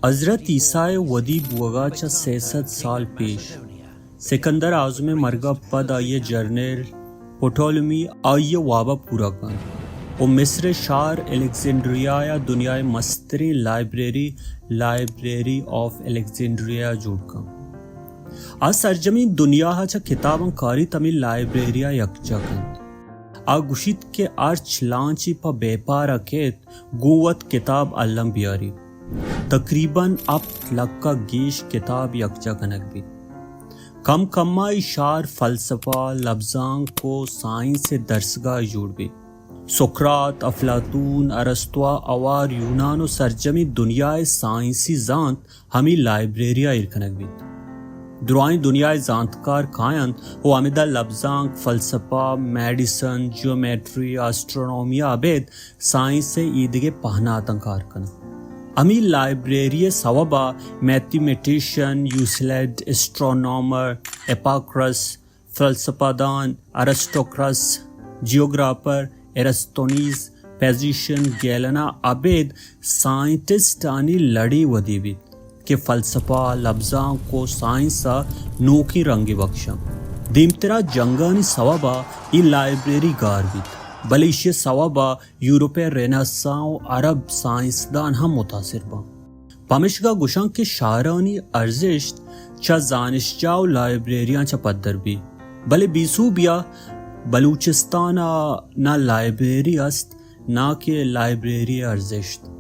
حضرت عیسیٰ ودی بوغا چا 600 سال پیش سکندر اعظم مرگا پد آئیے جرنیل پٹولمی آئیے وابا پورا کن و مصر شار الیگزینڈریا یا دنیای مستری لائبریری آف الیگزینڈریا جوڑ کن آ سرجمین دنیا چا کتاباں کاری تمی لائبریریا یکجا کند آ گوشید کے ارچ لانچی پا بیپارا کیت گوت کتاب علم بیاری تقریباً اب لکا گیش کتاب یکجا کنک بھی کم کمائی شار فلسفہ لفظاں کو سائنس سے درسگاہ جوڑ بھی سقراط افلاطون ارسطو اوار یونان و سرجمی دنیای سائنسی زانت ہمیں لائبریریا ارکنک بھی درائیں دنیای زانتکار کائن و امیدہ لفظاں فلسفہ medicine geometry astronomy Abid science سے ایدگے پہناتاں کار کنا امی لائبریری سوابا میتھمیٹیشین یوسلیڈ اسٹرونومر ایپاکرس فلسفہ دان ارسٹوکرس جیوگرافر ایرستونیز فزیشین گیلنا عبید سائنٹسٹ آنی لڑی ودی بھی کہ فلسفہ لفظاں کو سائنسا نوکی رنگی بخشم دیمترا جنگانی سوابا ای لائبریری گار بھی بلے اسے سوابا یورپی رینیساں و عرب سائنسدان ہم متاثر با پمشگا گوشان کے شاعرانی ارزشت چا زانشجا و لائبریریاں چا پدر بھی بلے بیسو بیا بلوچستان نہ لائبریری است نہ کہ لائبریری ارزشت